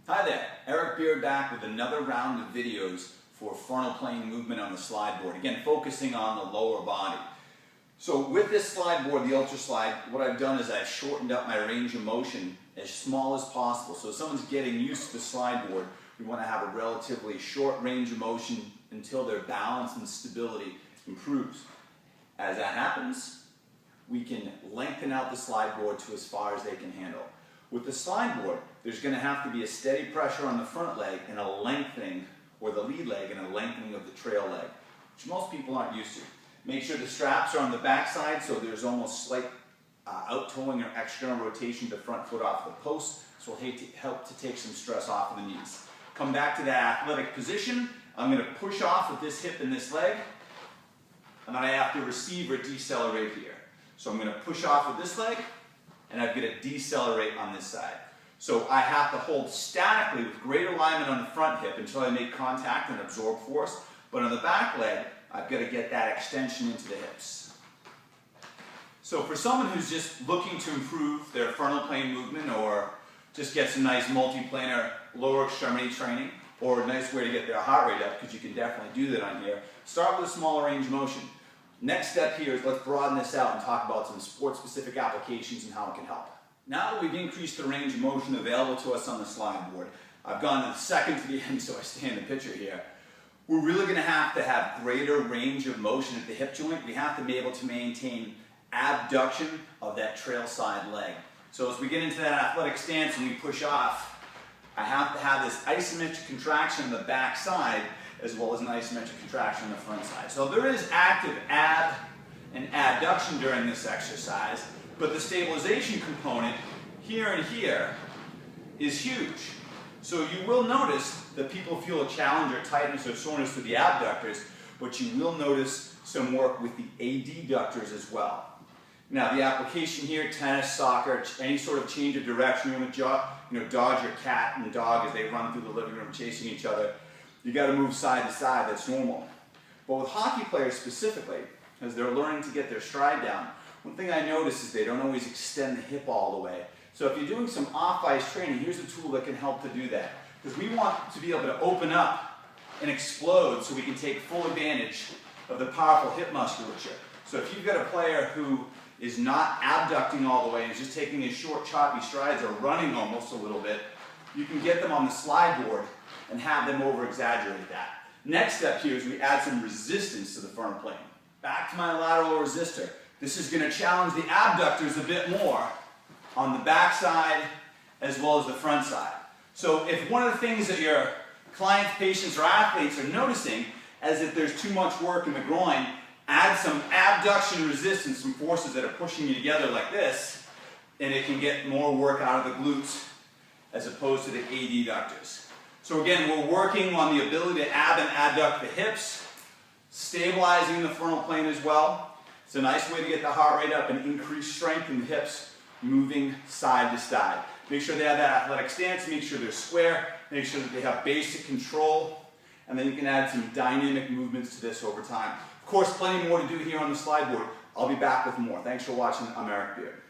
Hi there, Eric Beard back with another round of videos for frontal plane movement on the slide board. Again, focusing on the lower body. So with this slide board, the Ultra Slide, what I've done is I've shortened up my range of motion as small as possible. So if someone's getting used to the slide board, we want to have a relatively short range of motion until their balance and stability improves. As that happens, we can lengthen out the slide board to as far as they can handle. With the slide board, there's going to have to be a steady pressure on the front leg and a lengthening, or the lead leg and a lengthening of the trail leg, which most people aren't used to. Make sure the straps are on the back side so there's almost slight out-toeing or external rotation of the front foot off the post. This will help to take some stress off of the knees. Come back to that athletic position. I'm going to push off with this hip and this leg, and then I have to receive or decelerate here. So I'm going to push off with this leg, and I'm going to decelerate on this side. So I have to hold statically with great alignment on the front hip until I make contact and absorb force. But on the back leg, I've got to get that extension into the hips. So for someone who's just looking to improve their frontal plane movement or just get some nice multiplanar lower extremity training, or a nice way to get their heart rate up, because you can definitely do that on here, start with a smaller range of motion. Next step here is let's broaden this out and talk about some sport-specific applications and how it can help. Now that we've increased the range of motion available to us on the slide board, I've gone to the second to the end, so I stay in the picture here. We're really going to have greater range of motion at the hip joint. We have to be able to maintain abduction of that trail side leg. So as we get into that athletic stance and we push off, I have to have this isometric contraction on the back side as well as an isometric contraction on the front side. So there is active ab and adduction during this exercise, but the stabilization component here and here is huge. So you will notice that people feel a challenge or tightness or soreness with the abductors, but you will notice some work with the adductors as well. Now the application here, tennis, soccer, any sort of change of direction, you want to dodge your cat and dog as they run through the living room chasing each other. You got to move side to side, that's normal. But with hockey players specifically, as they're learning to get their stride down, one thing I notice is they don't always extend the hip all the way. So if you're doing some off-ice training, here's a tool that can help to do that. Because we want to be able to open up and explode so we can take full advantage of the powerful hip musculature. So if you've got a player who is not abducting all the way and is just taking his short, choppy strides or running almost a little bit, you can get them on the slide board and have them over-exaggerate that. Next step here is we add some resistance to the frontal plane. Back to my lateral resistor. This is going to challenge the abductors a bit more on the back side as well as the front side. So if one of the things that your clients, patients, or athletes are noticing is that there's too much work in the groin, add some abduction resistance, some forces that are pushing you together like this, and it can get more work out of the glutes as opposed to the adductors. So again, we're working on the ability to ab and adduct the hips, stabilizing the frontal plane as well. It's a nice way to get the heart rate up and increase strength in the hips, moving side to side. Make sure they have that athletic stance, make sure they're square, make sure that they have basic control, and then you can add some dynamic movements to this over time. Of course, plenty more to do here on the slide board. I'll be back with more. Thanks for watching. I'm Eric Beard.